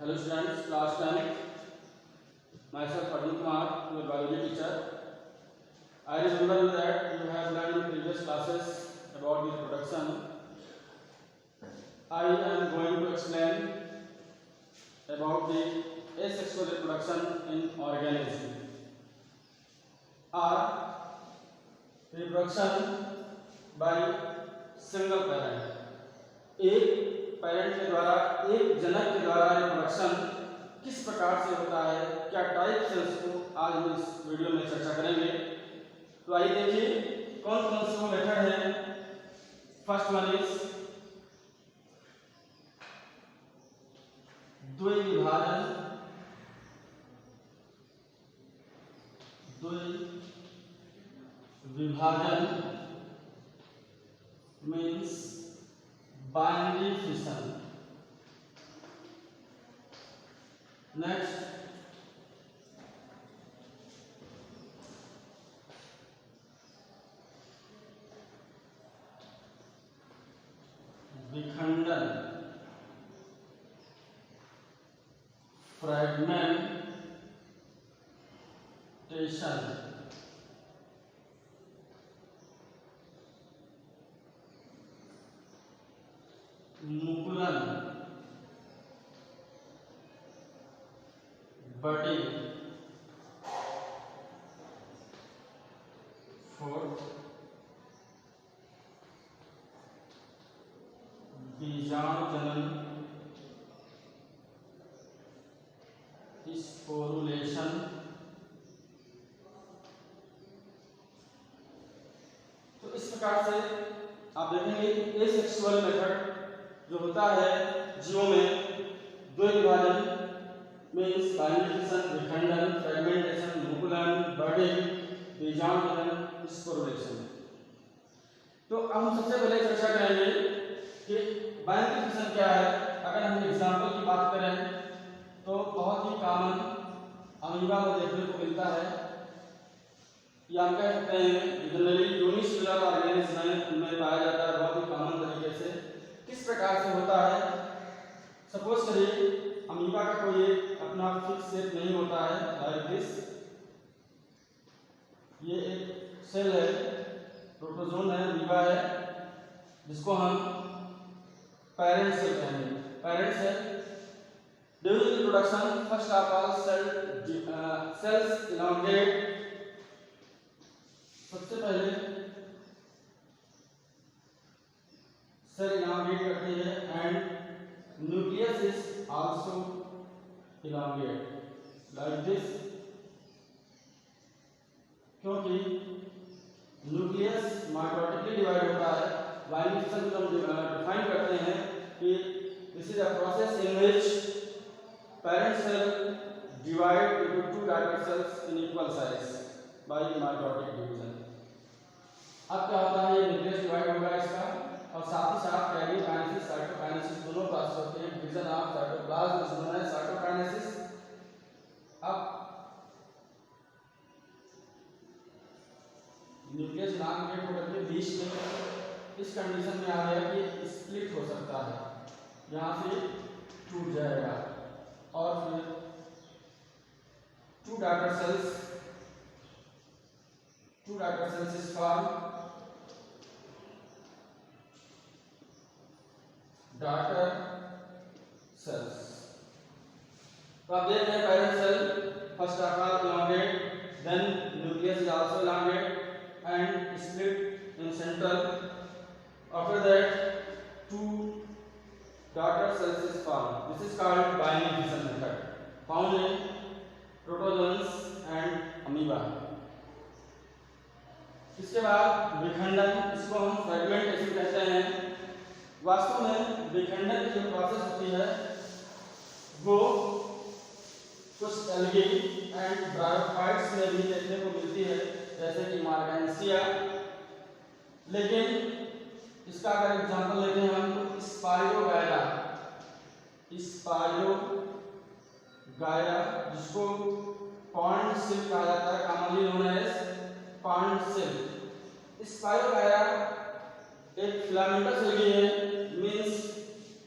Hello students, class 10. Myself Arvind Kumar, your biology teacher. I remember that you have learned in previous classes about the reproduction. I am going to explain about the asexual reproduction in organism or reproduction by single parent. एक parent के द्वारा, एक जनक के द्वारा reproduction किस प्रकार से होता है, क्या टाइप से उसको आज हम इस वीडियो में चर्चा करेंगे। तो आइए देखिए कौन कौन से वो मेथड है। फर्स्ट वन इज द्विविभाजन। द्विविभाजन मीन्स binary fission. Next, विखंडन, fragmentation, मुकुलन, budding, fourth, बीजाणुजनन, स्पोरुलेशन, तो इस प्रकार से आप देखेंगे एसेक्सुअल मेथड जो होता है जीवों में, द्विविभाजन मीन्स बाइनरी फिशन, विखंडन, फ्रेगमेंटेशन, मुकुलन, बर्डिंग, बीजाणुजनन, स्पोरुलेशन। तो अब हम सबसे पहले चर्चा करेंगे कि बाइनरी फिशन क्या है। अगर हम एग्जांपल की बात करें तो बहुत ही कॉमन अमीबा को देखने को मिलता है, या हम कह सकते हैं जनरली यूनिसेलुलर ऑर्गेनिज्म में पाया जाता है बहुत ही कॉमन तरीके से। किस प्रकार से होता है, सपोज करिए अमीबा का कोई अपना फिक्स शेप नहीं होता है, लाइक दिस। ये एक सेल है, प्रोटोजोन है, अमीबा है, जिसको हम पेरेंट सेल कहेंगे। Parent cell during reproduction first of all cells elongate. सबसे पहले सेल इलांगेट करती है and nucleus is also elongate like this. क्योंकि न्यूक्लियस माइटोटिकली डिवाइड होता है, बाइनरी फिशन को हम डिफाइन करते हैं कि this is a process in which parent cell divide into two daughter cells in equal size by mitotic division. अब क्या होता है, ये न्यूक्लियस डिवाइड होगा इसका, और साथ ही साथ कैरियोकाइनेसिस, साइटोकाइनेसिस दोनों प्रोसेस होते हैं। Division of cytoplasm is known as cytokinesis. अब न्यूक्लियस इलांगेट होकर के बीच में इस कंडीशन में आ गया कि स्प्लिट हो सकता है, यहाँ से टूट जाएगा और फिर two daughter cells is form, daughter cells. तो आप देख रहे हैं parent cell first of all elongate, then nucleus is also elongate and split in central. After that, two daughter cells is formed. This is called binary fission method, found in protozoans and amoeba. इसके बाद विखंडन, इसको हम fragmentation कहते हैं। वास्तव में विखंडन की जो प्रोसेस होती है वो कुछ एल्गी एंड ब्रायोफाइट्स में भी देखने को मिलती है, जैसे कि मार्गेंसिया। लेकिन इसका अगर एग्जांपल लेते हैं हम तो स्पाइरोगायरा, जिसको पॉन्ड सिल्क कहा जाता है, commonly known as pond silk. Spirogyra एक फिलामेंटस एल्गी है, मींस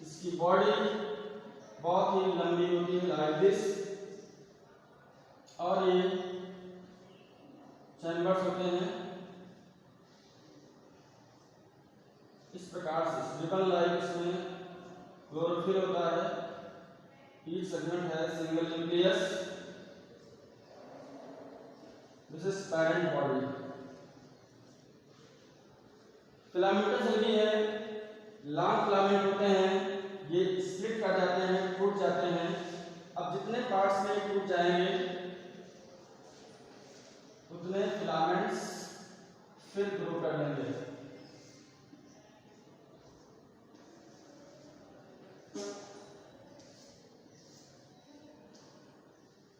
इसकी बहुत ही लंबी होती है लाइक दिस, और ये चैम्बर्स होते हैं इस प्रकार से रिबन लाइक। इसमें क्लोरोफिल होता है, ईच सेगमेंट है single nucleus. This is parent body. Filamentous cell भी है, लॉन्ग फिलामेंट होते हैं, ये स्प्लिट कर जाते हैं, टूट जाते हैं। अब जितने पार्ट्स में टूट जाएंगे उतने फिलामेंट्स फिर ग्रो कर लेंगे।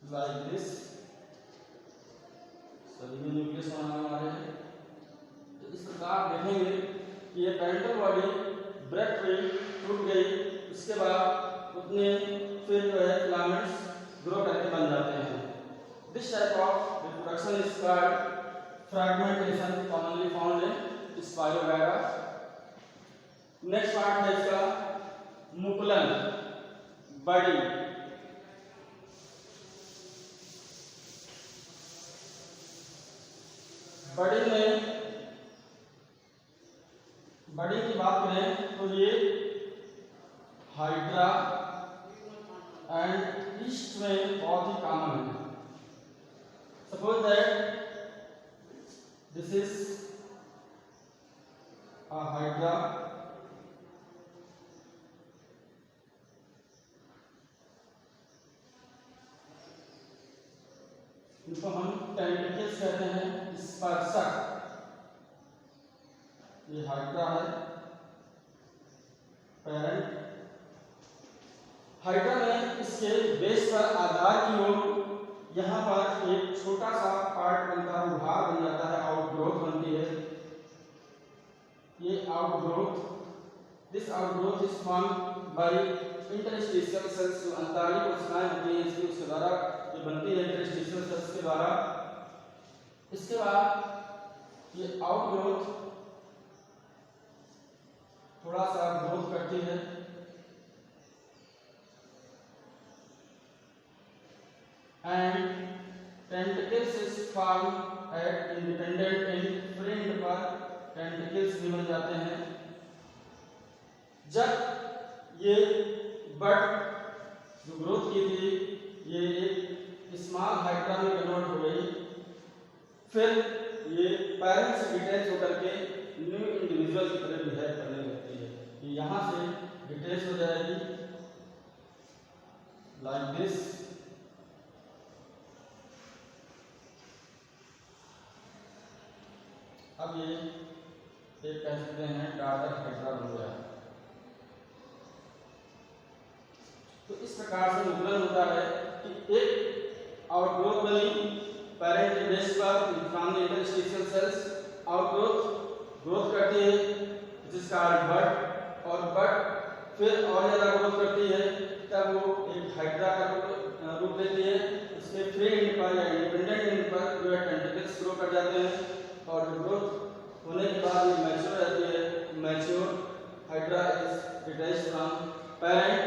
लाइक दिस, सभी में न्यूक्लियस बनाने वाले हैं। तो इस प्रकार देखेंगे कि ये पेरेंटल बॉडी ब्रेक हुई, टूट गई, उसके बाद उतने फिर जो है फिलामेंट्स ग्रो करके बन जाते हैं। This type of reproduction is called fragmentation, commonly found in spirogyra. Next part है इसका मुकुलन, बड़ी। बड़ी की बात करें तो ये हाइड्रा एंड ईस्ट में बहुत ही कॉमन है। Suppose that this is a hydra, इनको हम टेंटिकल्स कहते हैं, स्पर्शक। ये हाइड्रा है, पेरेंट। हाइड्रा में इसके बेस पर आधार की ओर यहाँ पर एक छोटा सा पार्ट बनता है, भाग बन जाता है, आउटग्रोथ बनती है। ये outgrowth, this outgrowth is formed by interstitial cells. जो अंतराली कोशिकाएं होती हैं इसकी, उसके द्वारा ये बनती है, इंटरस्टिशियल सेल्स के द्वारा। इसके बाद ये आउटग्रोथ थोड़ा सा ग्रोथ करती है, and tentacles is form at independent and free end पर टेंटिकल्स भी बन जाते हैं। जब ये बड जो ग्रोथ की थी ये एक स्मॉल हाइड्रा में कन्वर्ट हो गई, फिर ये पेरेंट से डिटेच होकर के न्यू इंडिविजुअल की तरह बिहेव करने लगती है। ये यहाँ से डिटेच हो जाएगी लाइक दिस। अब ये एक कह सकते हैं डाटर हाइड्रा बन गया। तो इस प्रकार से मुकुलन होता है कि एक आउटग्रोथ बनी पेरेंट के बेस पर, from the interstitial cells outgrowth growth करती है जिसका बड, और बड फिर और ज़्यादा ग्रोथ करती है, तब वो एक हाइड्रा का रूप लेती है। उसके फ्री एंड पर या इंडिपेंडेंट एंड पर जो है टेंटिकल्स ग्रो कर जाते हैं, और जो ग्रोथ होने के बाद ये मैच्योर रहती है। Mature hydra is detached from parent,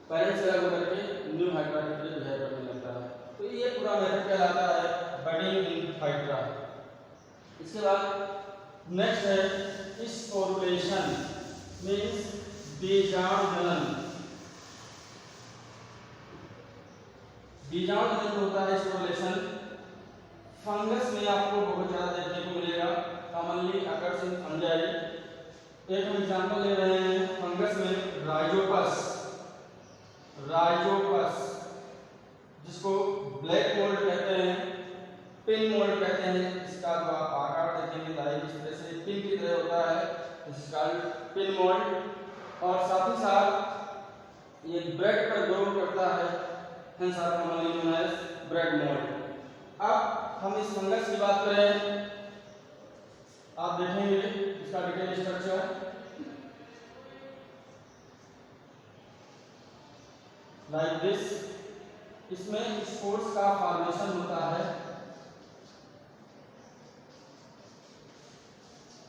parent से अलग होकर के न्यू हाइड्रा की तरह बिहेव करने लगता है। तो ये पूरा मेथड कहलाता है बडिंग इन हाइड्रा। इसके बाद नेक्स्ट है स्पोरुलेशन, मींस बीजाणुजनन। बीजाणुजनन होता है स्पोरुलेशन। फंगस में आपको बहुत ज़्यादा देखने को मिलेगा, कॉमनली अकर्स इन फंजाई। एक हम एग्जांपल ले रहे हैं फंगस में राइजोपस, जिसको ब्लैक मोल्ड कहते हैं, पिन मोल्ड कहते हैं। इसका जो आप आकार देखेंगे लाइक इस तरह से पिन की तरह होता है, इसका पिन मोल्ड। और साथ ही साथ ये ब्रेड पर ग्रो करता है, hence are commonly known as bread mould. अब हम इस फंगस की बात करें, आप देखेंगे इसका डिटेल स्ट्रक्चर लाइक दिस। इसमें स्पोर्स का फॉर्मेशन होता है,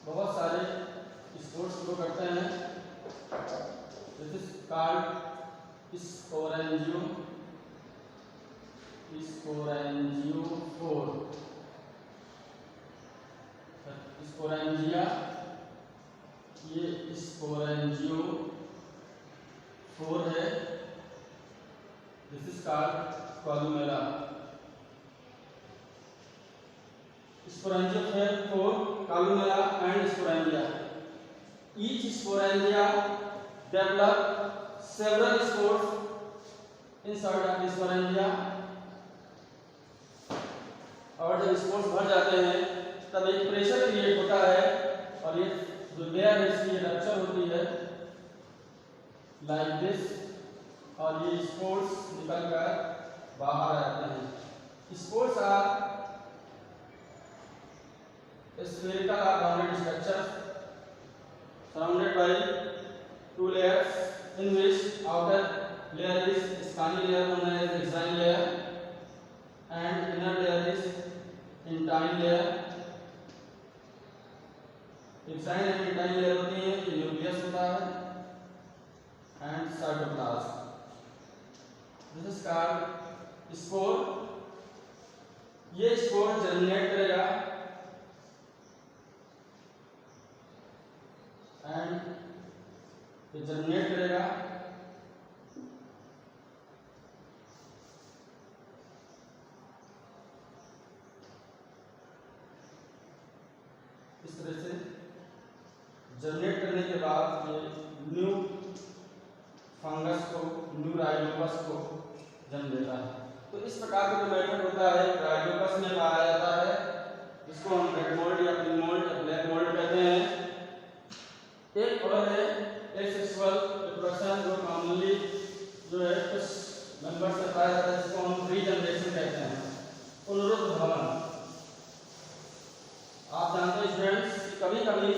बहुत सारे स्पोर्स ग्रो करते हैं। दिस इज कॉल्ड स्पोरेंजिया, ये स्पोरेंजियोफोर है। This is called columella. Sporangiophore, columella and sporangia. Each sporangia develop several spores inside of the sporangia, और जब स्पोर्स भर जाते हैं तब एक प्रेशर क्रिएट होता है और ये जो लेयर है इसकी रप्चर होती है लाइक दिस, और ये स्पोर्स निकल कर बाहर आते हैं। Spores are spherical or rounded structures surrounded by two layers, in which outer layer is spiny layer known as exine layer and inner layer is intine layer। exine and intine layer होती है, ये nucleus होता है and cytoplasm। This is called spore। ये spore germinate करेगा and ये germinate करेगा इस तरह से। जर्मिनेट करने के बाद ये न्यू फंगस को, न्यू राइजोपस को जन्म देता है। तो इस प्रकार का जो मेथड होता है राइजोपस में पाया जाता है, इसको हम रेड मोल्ड या पिंक मोल्ड या ब्लैक मोल्ड कहते हैं। एक और है एसेक्सुअल रिप्रोडक्शन, जो कॉमनली जो है कुछ मेंबर्स से पाया जाता है, जिसको हम रीजनरेशन कहते हैं, पुनरुत्थान भवन। आप जानते हैं स्टूडेंट्स, कभी कभी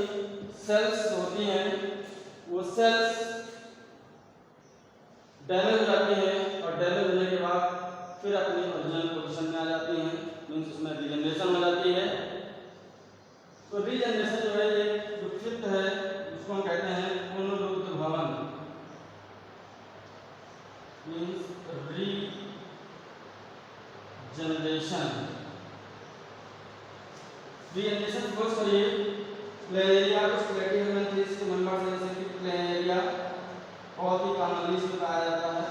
सेल्स होती हैं, वो सेल्स डैमेज हो जाती हैं और डैमेज होने के बाद फिर अपनी ओरिजिनल पोजीशन में आ जाती हैं, मीन्स उसमें रीजनरेशन हो जाती है। तो रीजनरेशन जो है ये जो फिफ्थ है, उसको हम कहते हैं पुनरुत्थान, मीन्स रीजनरेशन। रीजनरेशन सपोज करिए प्लेनेरिया, कुछ प्लेटियम के मेंबर्स हैं जैसे कि प्लेनेरिया बहुत ही कॉमनली इसमें पाया जाता है।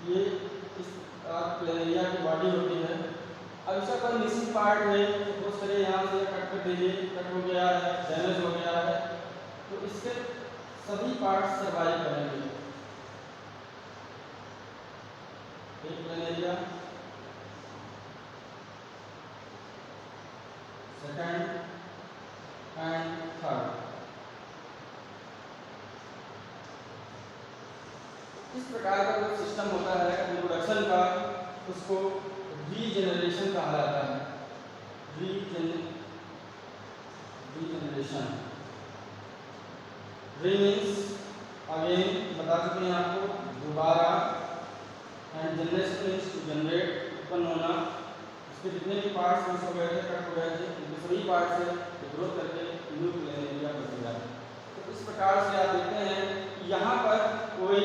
ये इस प्लेनेरिया की बॉडी होती है। अब इसका कोई मिसिंग पार्ट है, सपोज करिए यहाँ से कट कर दीजिए, कट हो गया है, डैमेज हो गया है, तो इसके सभी पार्ट सर्वाइव करेंगे। एक प्लेनेरिया, सेकंड एंड थर्ड। इस प्रकार का जो सिस्टम होता है रिप्रोडक्शन का, उसको रीजनरेशन कहा जाता है। रीजनरेशन, री मीन्स अगेन, बता चुके हैं आपको, दोबारा, and generation means to generate, उत्पन्न होना। इसके जितने भी पार्ट्स मिस हो गए थे, कट हो गए थे, उनके सभी पार्ट से ग्रोथ करके न्यू प्लेनेरिया बन गया। तो इस प्रकार से आप देखते हैं यहाँ पर कोई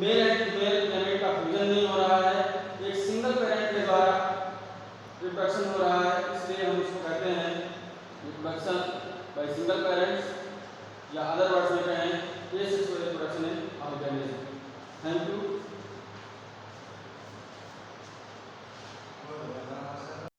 मेल एंड फीमेल गैमेट का फ्यूजन नहीं हो रहा है, एक सिंगल पेरेंट के द्वारा रिप्रोडक्शन हो रहा है, इसलिए हम इसको कहते हैं रिप्रोडक्शन बाय सिंगल पेरेंट्स, या अदरवाइज